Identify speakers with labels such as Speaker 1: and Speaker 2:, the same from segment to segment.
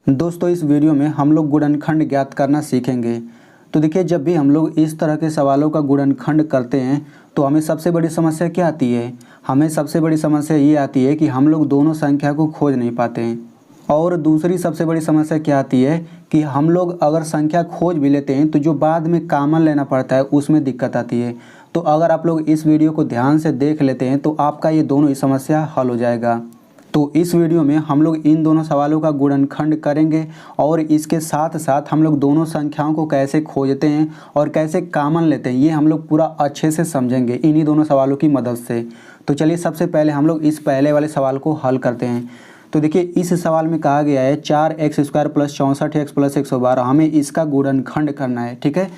Speaker 1: दोस्तों इस वीडियो में हम लोग गुणनखंड ज्ञात करना सीखेंगे। तो देखिए, जब भी हम लोग इस तरह के सवालों का गुणनखंड करते हैं तो हमें सबसे बड़ी समस्या क्या आती है? हमें सबसे बड़ी समस्या ये आती है कि हम लोग दोनों संख्या को खोज नहीं पाते हैं। और दूसरी सबसे बड़ी समस्या क्या आती है कि हम लोग अगर संख्या खोज भी लेते हैं तो जो बाद में कॉमन लेना पड़ता है उसमें दिक्कत आती है। तो अगर आप लोग इस वीडियो को ध्यान से देख लेते हैं तो आपका ये दोनों ही समस्या हल हो जाएगा। तो इस वीडियो में हम लोग इन दोनों सवालों का गुणनखंड करेंगे और इसके साथ साथ हम लोग दोनों संख्याओं को कैसे खोजते हैं और कैसे कॉमन लेते हैं ये हम लोग पूरा अच्छे से समझेंगे इन्हीं दोनों सवालों की मदद से। तो चलिए सबसे पहले हम लोग इस पहले वाले सवाल को हल करते हैं। तो देखिए, इस सवाल में कहा गया है 4x² + 64x + 112, हमें इसका गुणनखंड करना है। ठीक है,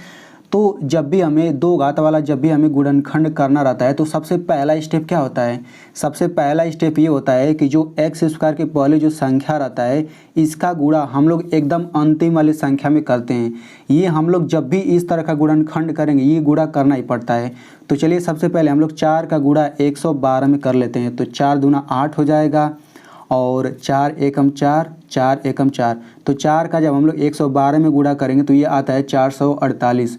Speaker 1: तो जब भी हमें दो घात वाला जब भी हमें गुणनखंड करना रहता है तो सबसे पहला स्टेप क्या होता है? सबसे पहला स्टेप ये होता है कि जो x² के पहले जो संख्या रहता है इसका गुणा हम लोग एकदम अंतिम वाली संख्या में करते हैं। ये हम लोग जब भी इस तरह का गुणनखंड करेंगे ये गुणा करना ही पड़ता है। तो चलिए सबसे पहले हम लोग 4 का गुणा 112 में कर लेते हैं। तो 4 दूना 8 हो जाएगा और 4 एकम 4, 4 एकम 4। तो 4 का जब हम लोग 112 में गुणा करेंगे तो ये आता है 448।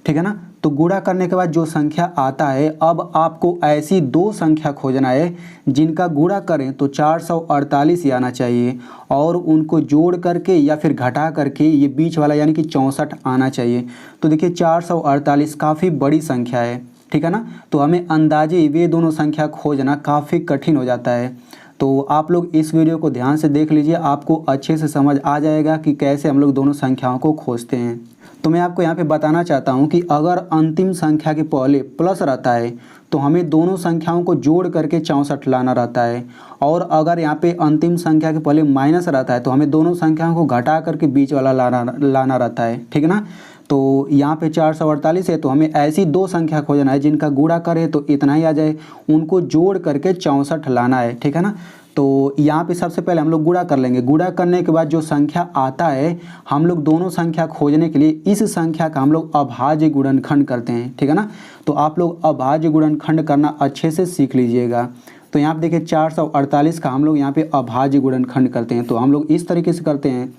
Speaker 1: ठीक है ना। तो गुणा करने के बाद जो संख्या आता है, अब आपको ऐसी दो संख्या खोजना है जिनका गुणा करें तो 448 ही आना चाहिए और उनको जोड़ करके या फिर घटा करके ये बीच वाला यानी कि 64 आना चाहिए। तो देखिए 448 काफ़ी बड़ी संख्या है। ठीक है ना। तो हमें अंदाजे वे दोनों संख्या खोजना काफ़ी कठिन हो जाता है। तो आप लोग इस वीडियो को ध्यान से देख लीजिए, आपको अच्छे से समझ आ जाएगा कि कैसे हम लोग दोनों संख्याओं को खोजते हैं। तो मैं आपको यहाँ पे बताना चाहता हूँ कि अगर अंतिम संख्या के पहले प्लस रहता है तो हमें दोनों संख्याओं को जोड़ करके 64 लाना रहता है, और अगर यहाँ पे अंतिम संख्या के पहले माइनस रहता है तो हमें दोनों संख्याओं को घटा करके बीच वाला लाना रहता है। ठीक है ना। तो यहाँ पे 448 है तो हमें ऐसी दो संख्या खोजना है जिनका गुणा करें तो इतना ही आ जाए, उनको जोड़ करके 64 लाना है। ठीक है ना। तो यहाँ पे सबसे पहले हम लोग गुणा कर लेंगे। गुणा करने के बाद जो संख्या आता है हम लोग दोनों संख्या खोजने के लिए इस संख्या का हम लोग अभाज्य गुणनखंड करते हैं। ठीक है ना। तो आप लोग अभाज्य गुणनखंड करना अच्छे से सीख लीजिएगा। तो यहाँ पे देखिए 448 का हम लोग यहाँ पे अभाज्य गुणनखंड करते हैं। तो हम लोग इस तरीके से करते हैं।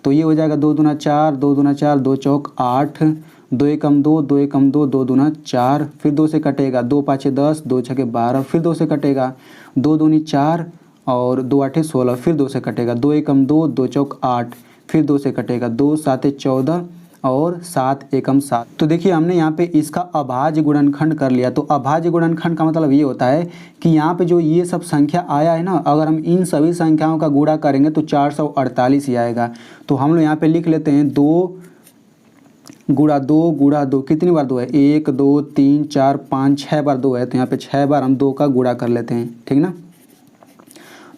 Speaker 1: तो ये हो जाएगा 2 दूना 4, 2 दूना 4, 2 चौक 8, 2 एकम 2, 2 एकम 2, 2 दूना 4, फिर 2 से कटेगा, 2 पाँचे 10, 2 छके 12, फिर 2 से कटेगा, 2 दूनी 4 और 2 आठे 16, फिर 2 से कटेगा, 2 एकम 2, 2 चौक 8, फिर 2 से कटेगा, 2 साते 14 और 7 एकम 7। तो देखिए हमने यहाँ पे इसका अभाज्य गुणनखंड कर लिया। तो अभाज्य गुणनखंड का मतलब ये होता है कि यहाँ पे जो ये सब संख्या आया है ना, अगर हम इन सभी संख्याओं का गुणा करेंगे तो 448 ही आएगा। तो हम लोग यहाँ पे लिख लेते हैं 2 गुणा 2 गुणा 2, कितनी बार 2 है? 1 2 3 4 5 6 बार 2 है। तो यहाँ पे 6 बार हम 2 का गुणा कर लेते हैं। ठीक ना।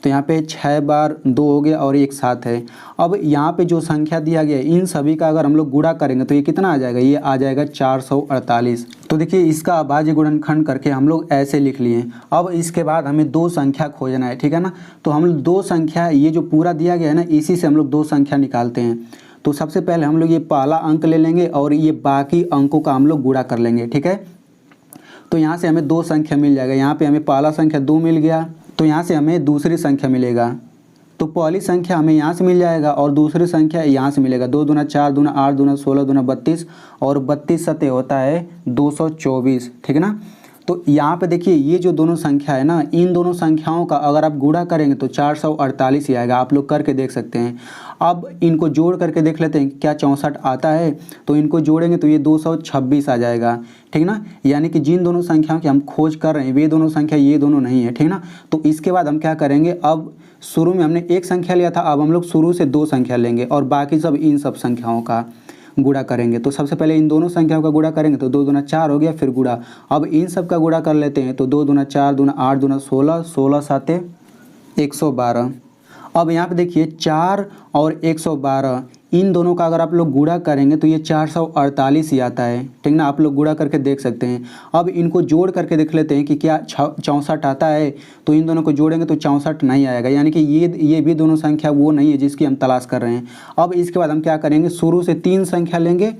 Speaker 1: तो यहाँ पे 6 बार 2 हो गया और एक 7 है। अब यहाँ पे जो संख्या दिया गया है इन सभी का अगर हम लोग गुणा करेंगे तो ये कितना आ जाएगा? ये आ जाएगा 448। तो देखिए इसका अभाज्य गुणनखंड करके हम लोग ऐसे लिख लिए। अब इसके बाद हमें दो संख्या खोजना है। ठीक है ना। तो हम लोग दो संख्या, ये जो पूरा दिया गया है ना, इसी से हम लोग दो संख्या निकालते हैं। तो सबसे पहले हम लोग ये पहला अंक ले लेंगे और ये बाकी अंकों का हम लोग गुणा कर लेंगे। ठीक है। तो यहाँ से हमें दो संख्या मिल जाएगा। यहाँ पे हमें पहला संख्या 2 मिल गया, तो यहाँ से हमें दूसरी संख्या मिलेगा। तो पहली संख्या हमें यहाँ से मिल जाएगा और दूसरी संख्या यहाँ से मिलेगा। 2 दूना 4, दूना 8, दूना 16, दूना 32 और 32 सते होता है 224। ठीक है ना। तो यहाँ पे देखिए ये जो दोनों संख्या है ना, इन दोनों संख्याओं का अगर आप गुणा करेंगे तो 448 ही आएगा। आप लोग करके देख सकते हैं। अब इनको जोड़ करके देख लेते हैं क्या 64 आता है। तो इनको जोड़ेंगे तो ये 226 आ जाएगा। ठीक ना। यानी कि जिन दोनों संख्याओं की हम खोज कर रहे हैं वे दोनों संख्या ये दोनों नहीं है। ठीक ना। तो इसके बाद हम क्या करेंगे, अब शुरू में हमने एक संख्या लिया था, अब हम लोग शुरू से दो संख्या लेंगे और बाकी सब इन सब संख्याओं का गुणा करेंगे। तो सबसे पहले इन दोनों संख्याओं का गुणा करेंगे तो 2 दूना 4 हो गया, फिर गुणा। अब इन सब का गुणा कर लेते हैं। तो 2 दूना 4, दूना 8, दूना 16, 16 साते 112। अब यहाँ पे देखिए 4 और 112 इन दोनों का अगर आप लोग गुणा करेंगे तो ये 448 ही आता है। ठीक ना। आप लोग गुणा करके देख सकते हैं। अब इनको जोड़ करके देख लेते हैं कि क्या 64 आता है। तो इन दोनों को जोड़ेंगे तो 64 नहीं आएगा, यानी कि ये भी दोनों संख्या वो नहीं है जिसकी हम तलाश कर रहे हैं। अब इसके बाद हम क्या करेंगे, शुरू से 3 संख्या लेंगे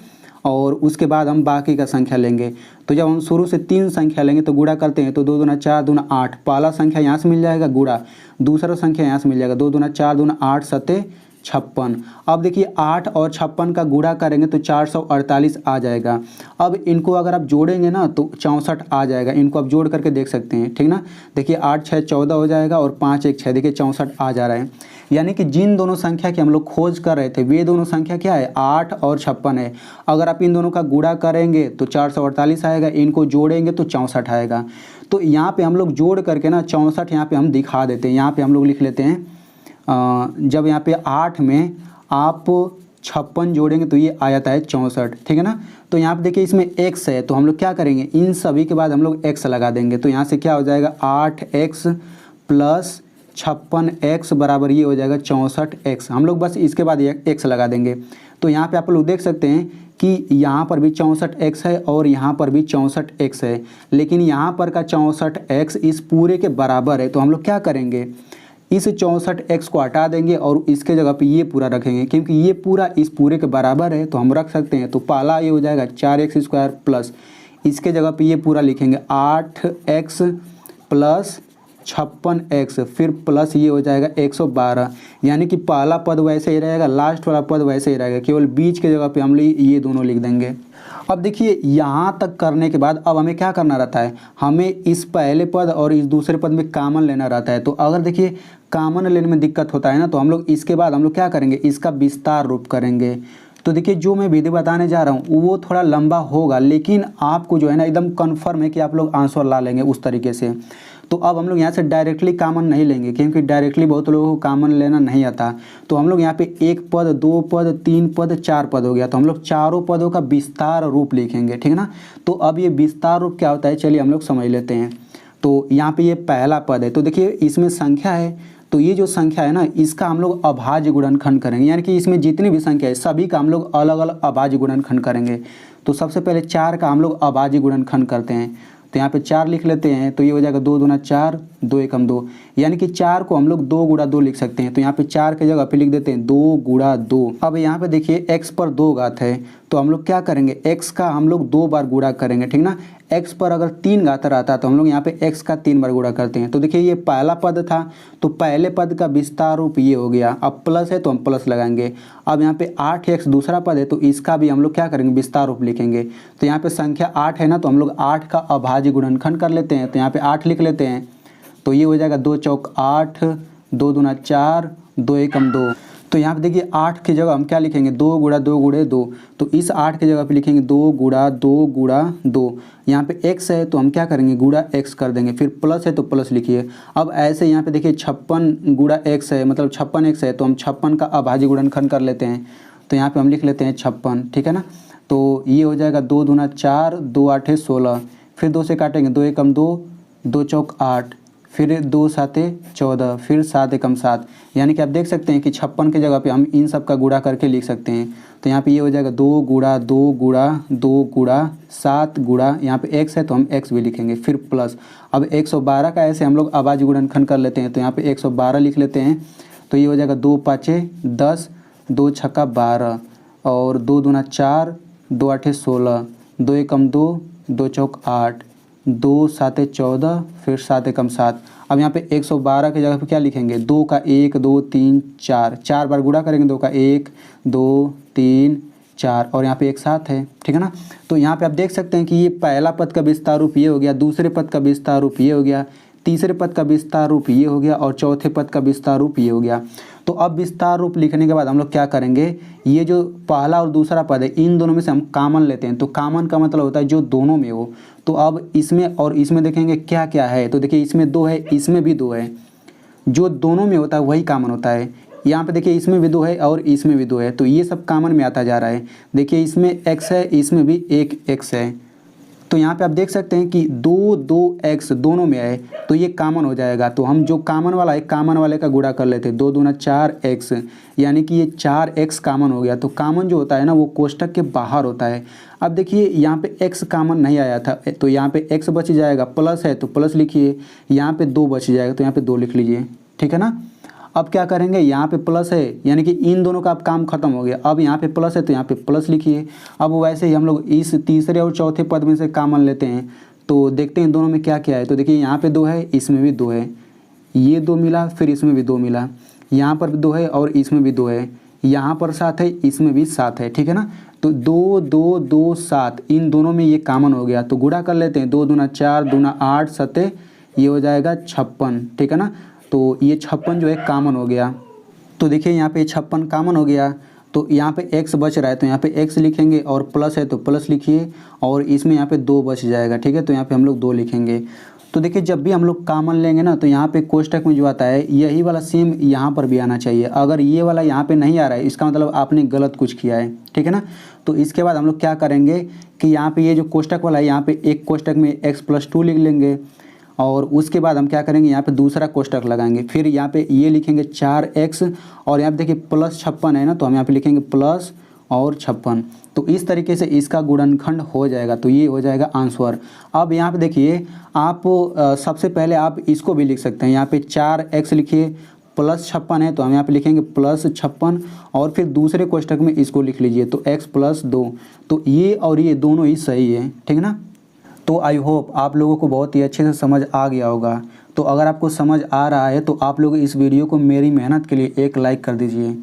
Speaker 1: और उसके बाद हम बाकी का संख्या लेंगे। तो जब हम शुरू से 3 संख्या लेंगे तो गुणा करते हैं। तो 2 दूना 4, दूना 8, पहला संख्या यहाँ से मिल जाएगा गुणा, दूसरा संख्या यहाँ से मिल जाएगा। 2 दूना 4, दूना 8 सते 56। अब देखिए 8 और 56 का गुणा करेंगे तो 448 आ जाएगा। अब इनको अगर आप जोड़ेंगे ना तो 64 आ जाएगा। इनको आप जोड़ करके देख सकते हैं, ठीक ना। देखिए 8 6 14 हो जाएगा और 5 1 6, देखिए 64 आ जा रहा है। यानी कि जिन दोनों संख्या की हम लोग खोज कर रहे थे वे दोनों संख्या क्या है, 8 और 56 है। अगर आप इन दोनों का गुणा करेंगे तो 448 आएगा, इनको जोड़ेंगे तो 64 आएगा। तो यहाँ पे हम लोग जोड़ करके ना 64 यहाँ पे हम दिखा देते हैं। यहाँ पे हम लोग लिख लेते हैं, जब यहाँ पे 8 में आप 56 जोड़ेंगे तो ये आ जाता है 64, ठीक है ना। तो यहाँ पे देखिए इसमें x है तो हम लोग क्या करेंगे, इन सभी के बाद हम लोग x लगा देंगे। तो यहाँ से क्या हो जाएगा, 8x प्लस 56x बराबर ये हो जाएगा 64x। हम लोग बस इसके बाद x लगा देंगे। तो यहाँ पे आप लोग देख सकते हैं कि यहाँ पर भी 64x है और यहाँ पर भी 64x है, लेकिन यहाँ पर का 64x इस पूरे के बराबर है। तो हम लोग क्या करेंगे, इस 64x को हटा देंगे और इसके जगह पे ये पूरा रखेंगे, क्योंकि ये पूरा इस पूरे के बराबर है तो हम रख सकते हैं। तो पहला ये हो जाएगा 4x² प्लस इसके जगह पे ये पूरा लिखेंगे 8x प्लस 56x, फिर प्लस ये हो जाएगा 112। यानी कि पहला पद वैसे ही रहेगा, लास्ट वाला पद वैसे ही रहेगा, केवल बीच के जगह पे हम ये दोनों लिख देंगे। अब देखिए यहाँ तक करने के बाद अब हमें क्या करना रहता है, हमें इस पहले पद और इस दूसरे पद में कॉमन लेना रहता है। तो अगर देखिए कॉमन लेने में दिक्कत होता है ना, तो हम लोग इसके बाद हम लोग क्या करेंगे, इसका विस्तार रूप करेंगे। तो देखिए जो मैं विधि बताने जा रहा हूँ वो थोड़ा लंबा होगा, लेकिन आपको जो है ना एकदम कन्फर्म है कि आप लोग आंसर ला लेंगे उस तरीके से। तो अब हम लोग यहाँ से डायरेक्टली कॉमन नहीं लेंगे, क्योंकि डायरेक्टली बहुत लोगों को कॉमन लेना नहीं आता। तो हम लोग यहाँ पे 1 पद 2 पद 3 पद 4 पद हो गया, तो हम लोग चारों पदों का विस्तार रूप लिखेंगे, ठीक है ना। तो अब ये विस्तार रूप क्या होता है, चलिए हम लोग समझ लेते हैं। तो यहाँ पे ये पहला पद है, तो देखिए इसमें संख्या है, तो ये जो संख्या है ना इसका हम लोग अभाज्य गुणनखंड करेंगे। यानी कि इसमें जितनी भी संख्या है सभी का हम लोग अलग अलग अभाज्य गुणनखंड करेंगे। तो सबसे पहले 4 का हम लोग अभाज्य गुणनखंड करते हैं। तो यहाँ पे 4 लिख लेते हैं, तो ये हो जाएगा 2 दूना 4 2 एकम 2। यानी कि 4 को हम लोग 2 गुणा 2 लिख सकते हैं। तो यहाँ पे 4 की जगह पे लिख देते हैं 2 गुणा 2। अब यहाँ पे देखिए x पर 2 घात है, तो हम लोग क्या करेंगे, x का हम लोग 2 बार गुणा करेंगे, ठीक ना। x पर अगर 3 घात रहता तो हम लोग यहाँ पे x का 3 बार गुणा करते हैं। तो देखिए ये पहला पद था, तो पहले पद का विस्तार रूप ये हो गया। अब प्लस है तो हम प्लस लगाएंगे। अब यहाँ पे 8x दूसरा पद है, तो इसका भी हम लोग क्या करेंगे, विस्तार रूप लिखेंगे। तो यहाँ पे संख्या 8 है ना, तो हम लोग 8 का अभाज्य गुणनखंड कर लेते हैं। तो यहाँ पे 8 लिख लेते हैं, तो ये हो जाएगा 2 चौक 8 2 दूना 4 2 एकम 2। तो यहाँ पे देखिए 8 की जगह हम क्या लिखेंगे, 2 गुणा 2 गुणे 2। तो इस 8 की जगह पे लिखेंगे 2 गुणा 2 गुणा 2। यहाँ पे x है तो हम क्या करेंगे, गुणा x कर देंगे, फिर प्लस है तो प्लस लिखिए। अब ऐसे यहाँ पे देखिए 56 गुणा x है, मतलब 56x है, तो हम 56 का अभाज्य गुणनखंड कर लेते हैं। तो यहाँ पे हम लिख लेते हैं 56, ठीक है ना। तो ये हो जाएगा 2 दूना 4 2 8 16, फिर 2 से काटेंगे 2 एकम 2 2 चौक 8, फिर 2 7 14, फिर 7 एकम 7। यानी कि आप देख सकते हैं कि 56 की जगह पे हम इन सब का गुणा करके लिख सकते हैं। तो यहाँ पे ये हो जाएगा 2 गुणा 2 गुणा 2 गुणा 7 गुणा, यहाँ पे x है तो हम x भी लिखेंगे, फिर प्लस। अब 112 का ऐसे हम लोग अभाज्य गुणनखंड कर लेते हैं। तो यहाँ पे 112 लिख लेते हैं। तो ये हो जाएगा 2 5 10 2 छक्का 12 और 2 दूना 4 2 8 16 2 एकम 2 2 चौक 8 2 7 14, फिर 7 एकम 7। अब यहाँ पे 112 की जगह पे क्या लिखेंगे, 2 का 1 2 3 4, 4 बार गुणा करेंगे, 2 का 1 2 3 4 और यहाँ पे एक 7 है, ठीक है ना। तो यहाँ पे आप देख सकते हैं कि ये पहला पद का विस्तार रूप ये हो गया, दूसरे पद का विस्तार रूप ये हो गया, तीसरे पद का विस्तार रूप ये हो गया और चौथे पद का विस्तार रूप ये हो गया। तो अब विस्तार रूप लिखने के बाद हम लोग क्या करेंगे, ये जो पहला और दूसरा पद है इन दोनों में से हम कॉमन लेते हैं। तो कॉमन का मतलब होता है जो दोनों में हो। तो अब इसमें और इसमें देखेंगे क्या क्या है। तो देखिए इसमें 2 है, इसमें भी 2 है, जो दोनों में होता है वही कॉमन होता है। यहाँ पे देखिए इसमें भी 2 है और इसमें भी 2 है, तो ये सब कॉमन में आता जा रहा है। देखिए इसमें x है, इसमें भी एक x है। तो यहाँ पे आप देख सकते हैं कि 2 2 x दोनों में है, तो ये कॉमन हो जाएगा। तो हम जो कॉमन वाला है कॉमन वाले का गुणा कर लेते हैं, 2 दूना 4 x, यानी कि ये 4x कॉमन हो गया। तो कॉमन जो होता है ना वो कोष्टक के बाहर होता है। अब देखिए यहाँ पे x कॉमन नहीं आया था, तो यहाँ पे x बच जाएगा, प्लस है तो प्लस लिखिए, यहाँ पे 2 बच जाएगा तो यहाँ पे 2 लिख लीजिए, ठीक है ना। अब क्या करेंगे, यहाँ पे प्लस है यानी कि इन दोनों का अब काम खत्म हो गया। अब यहाँ पे प्लस है तो यहाँ पे प्लस लिखिए। अब वैसे ही हम लोग इस तीसरे और चौथे पद में से कॉमन लेते हैं, तो देखते हैं दोनों में क्या क्या है। तो देखिए यहाँ पे 2 है, इसमें भी 2 है, ये 2 मिला, फिर इसमें भी 2 मिला, यहाँ पर भी 2 है और इसमें भी 2 है, यहाँ पर 7 है, इसमें भी 7 है, ठीक है ना। तो 2 2 2 7 इन दोनों में ये कॉमन हो गया, तो गुणा कर लेते हैं। 2 दूना 4, दूना 8, 7 ये हो जाएगा 56, ठीक है ना। तो ये 56 जो है कॉमन हो गया। तो देखिए यहाँ पे 56 कॉमन हो गया, तो यहाँ पे x बच रहा है, तो यहाँ पे x लिखेंगे और प्लस है तो प्लस लिखिए, और इसमें यहाँ पे 2 बच जाएगा, ठीक है। तो यहाँ पे हम लोग 2 लिखेंगे। तो देखिए जब भी हम लोग कॉमन लेंगे ना, तो यहाँ पे कोष्टक में जो आता है यही वाला सेम यहाँ पर भी आना चाहिए। अगर ये वाला यहाँ पे नहीं आ रहा है, इसका मतलब आपने गलत कुछ किया है, ठीक है ना। तो इसके बाद हम लोग क्या करेंगे कि यहाँ पे ये जो कोष्टक वाला है, यहाँ पे एक कोष्टक में x+2 लिख लेंगे, और उसके बाद हम क्या करेंगे, यहाँ पे दूसरा कोष्टक लगाएंगे। फिर यहाँ पे ये लिखेंगे 4x, और यहाँ पे देखिए +56 है ना, तो हम यहाँ पे लिखेंगे प्लस और 56। तो इस तरीके से इसका गुणनखंड हो जाएगा। तो ये हो जाएगा आंसर। अब यहाँ पे देखिए आप सबसे पहले आप इसको भी लिख सकते हैं। यहाँ पे 4x लिखिए, +56 है तो हम यहाँ पे लिखेंगे +56, और फिर दूसरे कोष्टक में इसको लिख लीजिए, तो x+2। तो ये और ये दोनों ही सही है, ठीक है ना। तो आई होप आप लोगों को बहुत ही अच्छे से समझ आ गया होगा। तो अगर आपको समझ आ रहा है तो आप लोग इस वीडियो को मेरी मेहनत के लिए एक लाइक कर दीजिए।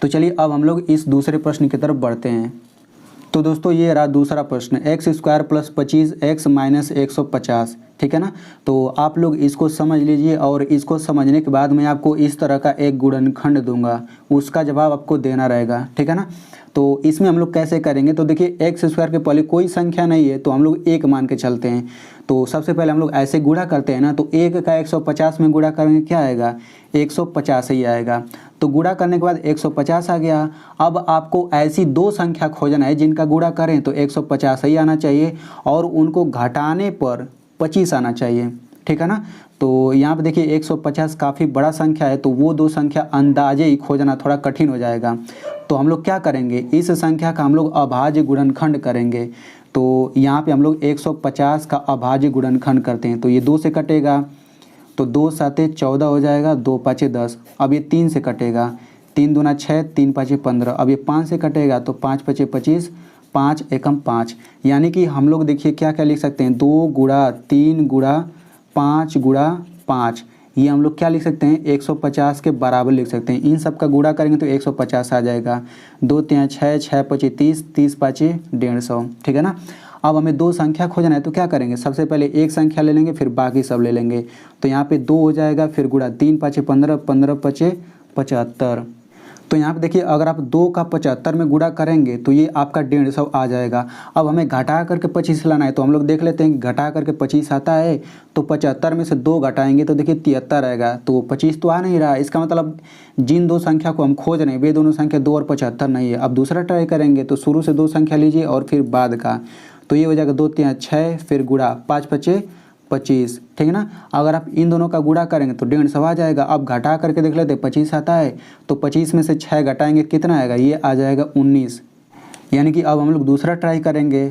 Speaker 1: तो चलिए अब हम लोग इस दूसरे प्रश्न की तरफ बढ़ते हैं। तो दोस्तों ये रहा दूसरा प्रश्न, x² + 25 x - 150, ठीक है ना। तो आप लोग इसको समझ लीजिए, और इसको समझने के बाद मैं आपको इस तरह का एक गुणनखंड दूंगा, उसका जवाब आपको देना रहेगा, ठीक है ना। तो इसमें हम लोग कैसे करेंगे, तो देखिए x² के पहले कोई संख्या नहीं है तो हम लोग 1 मान के चलते हैं। तो सबसे पहले हम लोग ऐसे गुणा करते हैं ना, तो 1 का 150 में गुणा करेंगे क्या आएगा, 150 ही आएगा। तो गुणा करने के बाद 150 आ गया। अब आपको ऐसी 2 संख्या खोजना है जिनका गुणा करें तो 150 ही आना चाहिए, और उनको घटाने पर 25 आना चाहिए, ठीक है ना। तो यहाँ पे देखिए 150 काफ़ी बड़ा संख्या है, तो वो 2 संख्या अंदाजे ही खोजना थोड़ा कठिन हो जाएगा। तो हम लोग क्या करेंगे, इस संख्या का हम लोग अभाज्य गुणनखंड करेंगे। तो यहाँ पे हम लोग 150 का अभाज्य गुणनखंड करते हैं। तो ये 2 से कटेगा, तो 2 7 14 हो जाएगा, 2 5 10। अब ये 3 से कटेगा, 3 दूना 6, 3 5 15। अब ये 5 से कटेगा, तो 5 5 25, 5 एकम 5। यानी कि हम लोग देखिए क्या क्या लिख सकते हैं, 2 गुणा 3 गुणा 5 गुणा 5, ये हम लोग क्या लिख सकते हैं, 150 के बराबर लिख सकते हैं। इन सब का गुणा करेंगे तो 150 आ जाएगा। 2 3 6, 6 5 30, 30 5 150, ठीक है ना। अब हमें 2 संख्या खोजना है, तो क्या करेंगे, सबसे पहले एक संख्या ले लेंगे, फिर बाकी सब ले लेंगे। तो यहाँ पे 2 हो जाएगा, फिर गुणा 3 5 15, 15 5 75। तो यहाँ पे देखिए अगर आप 2 का 75 में गुणा करेंगे तो ये आपका 150 आ जाएगा। अब हमें घटा करके 25 लाना है, तो हम लोग देख लेते हैं घटा करके 25 आता है, तो 75 में से 2 घटाएंगे तो देखिए 73 आएगा। तो 25 तो आ नहीं रहा, इसका मतलब जिन 2 संख्या को हम खोज रहे हैं वे दोनों संख्या 2 और 75 नहीं है। अब दूसरा ट्राई करेंगे, तो शुरू से 2 संख्या लीजिए और फिर बाद का, तो ये हो जाएगा 2 3 6, फिर गुणा 5 5 25, ठीक है ना। अगर आप इन दोनों का गुणा करेंगे तो 150 आ जाएगा। अब घटा करके देख लेते हैं, 25 आता है, तो 25 में से 6 घटाएंगे कितना आएगा, ये आ जाएगा 19। यानी कि अब हम लोग दूसरा ट्राई करेंगे।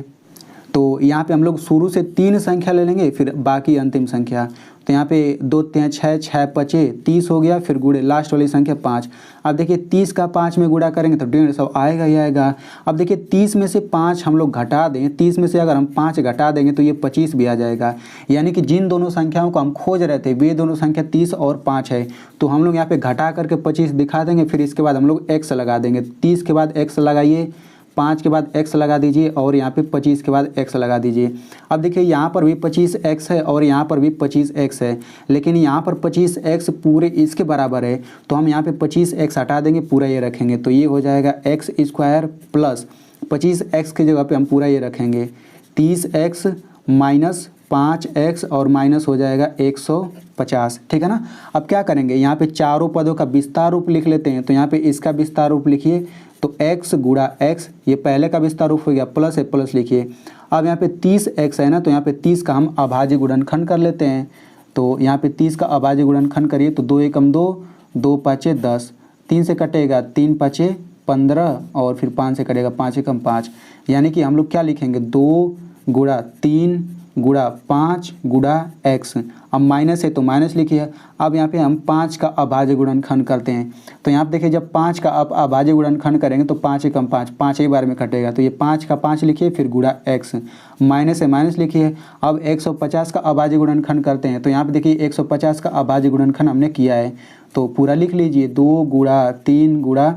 Speaker 1: तो यहाँ पे हम लोग शुरू से 3 संख्या ले लेंगे, फिर बाकी अंतिम संख्या। तो यहाँ पे 2 3 6, 6 5 30 हो गया, फिर गुणे लास्ट वाली संख्या 5। अब देखिए 30 का 5 में गुणा करेंगे तो 150 आएगा ही आएगा। अब देखिए 30 में से 5 हम लोग घटा दें, 30 में से अगर हम 5 घटा देंगे तो ये 25 भी आ जाएगा। यानी कि जिन दोनों संख्याओं को हम खोज रहे थे वे दोनों संख्या 30 और 5 है। तो हम लोग यहाँ पे घटा करके 25 दिखा देंगे, फिर इसके बाद हम लोग x लगा देंगे। 30 के बाद x लगाइए, 5 के बाद x लगा दीजिए, और यहाँ पे 25 के बाद x लगा दीजिए। अब देखिए यहाँ पर भी 25x है और यहाँ पर भी 25x है, लेकिन यहाँ पर 25x पूरे इसके बराबर है, तो हम यहाँ पे 25x हटा देंगे, पूरा ये रखेंगे। तो ये हो जाएगा x² प्लस 25x की जगह पे हम पूरा ये रखेंगे 30x माइनस 5x और माइनस हो जाएगा 150, ठीक है ना। अब क्या करेंगे, यहाँ पे चारों पदों का विस्तार रूप लिख लेते हैं। तो यहाँ पे इसका विस्तार रूप लिखिए, तो x गुणा x, ये पहले का विस्तार रूप हो गया, प्लस है प्लस लिखिए। अब यहाँ पे 30x है ना, तो यहाँ पे 30 का हम अभाज्य गुणनखंड कर लेते हैं। तो यहाँ पे 30 का अभाज्य गुणनखंड करिए, तो 2 एकम 2, 2 5 10, 3 से कटेगा 3 5 15, और फिर 5 से कटेगा 5 एकम 5। यानी कि हम लोग क्या लिखेंगे, 2 गुणा 3 गुणा 5 गुणा x। अब माइनस है तो माइनस लिखिए। अब यहाँ पे हम 5 का अभाज्य गुणनखंड करते हैं। तो यहाँ पे देखिए जब 5 का आप अभाज्य गुणनखंड करेंगे तो 5 एकम 5, 5 एक बार में कटेगा, तो ये 5 का 5 लिखिए, फिर गुणा x, माइनस है माइनस लिखिए। अब 150 का अभाज्य गुणनखंड करते हैं। तो यहाँ पे देखिए 150 का अभाज्य गुणनखंड हमने किया है, तो पूरा लिख लीजिए, 2 गुणा 3 गुणा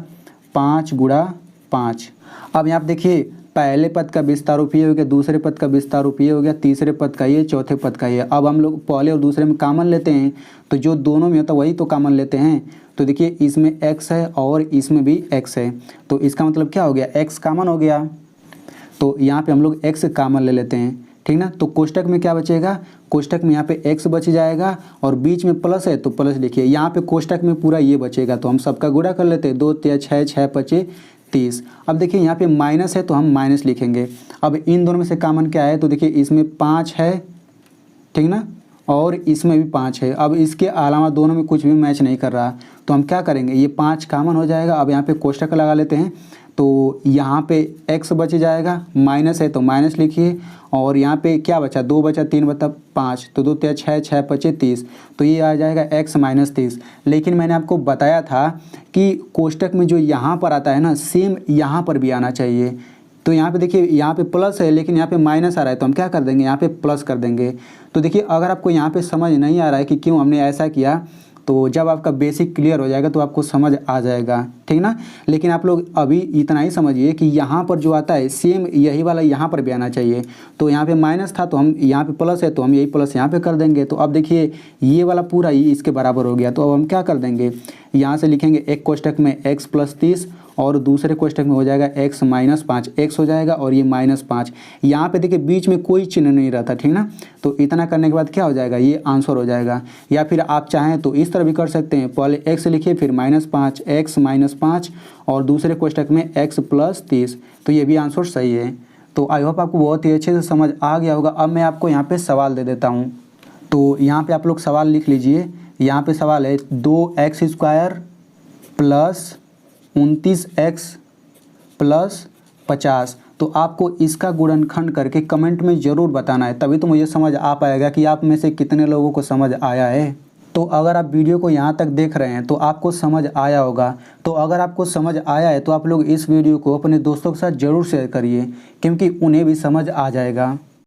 Speaker 1: 5 गुणा 5। अब यहाँ पे देखिए पहले पद का विस्तार रूप ये हो गया, दूसरे पद का विस्तार रूप ये हो गया, तीसरे पद का ये, चौथे पद का ये। अब हम लोग पहले और दूसरे में कॉमन लेते हैं, तो जो दोनों में होता है वही तो कॉमन लेते हैं। तो देखिए इसमें x है और इसमें भी x है, तो इसका मतलब क्या हो गया, x कॉमन हो गया। तो यहाँ पे हम लोग x कॉमन ले लेते हैं, ठीक ना। तो कोष्टक में क्या बचेगा, कोष्टक में यहाँ पे x बच जाएगा और बीच में प्लस है तो प्लस लिखिए। यहाँ पे कोष्टक में पूरा ये बचेगा, तो हम सबका गुणा कर लेते हैं, 2 3 6 6 5 30। अब देखिए यहाँ पे माइनस है तो हम माइनस लिखेंगे। अब इन दोनों में से कॉमन क्या है, तो देखिए इसमें 5 है, ठीक ना, और इसमें भी 5 है। अब इसके अलावा दोनों में कुछ भी मैच नहीं कर रहा, तो हम क्या करेंगे, ये 5 कॉमन हो जाएगा। अब यहाँ पे कोष्टक लगा लेते हैं, तो यहाँ पे x बच जाएगा, माइनस है तो माइनस लिखिए, और यहाँ पे क्या बचा, 2 बचा, 3 बचा 5, तो 2 3 6 6 5 30, तो ये आ जाएगा x माइनस 30। लेकिन मैंने आपको बताया था कि कोष्टक में जो यहाँ पर आता है ना, सेम यहाँ पर भी आना चाहिए। तो यहाँ पे देखिए यहाँ पे प्लस है लेकिन यहाँ पे माइनस आ रहा है, तो हम क्या कर देंगे, यहाँ पे प्लस कर देंगे। तो देखिए अगर आपको यहाँ पे समझ नहीं आ रहा है कि क्यों हमने ऐसा किया, तो जब आपका बेसिक क्लियर हो जाएगा तो आपको समझ आ जाएगा, ठीक ना। लेकिन आप लोग अभी इतना ही समझिए कि यहाँ पर जो आता है सेम यही वाला यहाँ पर भी आना चाहिए। तो यहाँ पे माइनस था तो हम यहाँ पे प्लस है तो हम यही प्लस यहाँ पे कर देंगे। तो अब देखिए ये वाला पूरा ही इसके बराबर हो गया। तो अब हम क्या कर देंगे, यहाँ से लिखेंगे एक कोष्टक में x प्लस 30 और दूसरे कोष्टक में हो जाएगा x माइनस 5, x हो जाएगा और ये माइनस 5। यहाँ पे देखिए बीच में कोई चिन्ह नहीं रहता, ठीक ना। तो इतना करने के बाद क्या हो जाएगा, ये आंसर हो जाएगा। या फिर आप चाहें तो इस तरह भी कर सकते हैं, पहले x लिखिए फिर माइनस 5, x माइनस 5 और दूसरे कोष्टक में x प्लस 30, तो ये भी आंसर सही है। तो आई होप आपको बहुत ही अच्छे से समझ आ गया होगा। अब मैं आपको यहाँ पे सवाल दे देता हूँ, तो यहाँ पे आप लोग सवाल लिख लीजिए। यहाँ पे सवाल है 2x² प्लस 29x प्लस 50। तो आपको इसका गुणनखंड करके कमेंट में ज़रूर बताना है, तभी तो मुझे समझ आ पाएगा कि आप में से कितने लोगों को समझ आया है। तो अगर आप वीडियो को यहाँ तक देख रहे हैं तो आपको समझ आया होगा। तो अगर आपको समझ आया है तो आप लोग इस वीडियो को अपने दोस्तों के साथ ज़रूर शेयर करिए, क्योंकि उन्हें भी समझ आ जाएगा।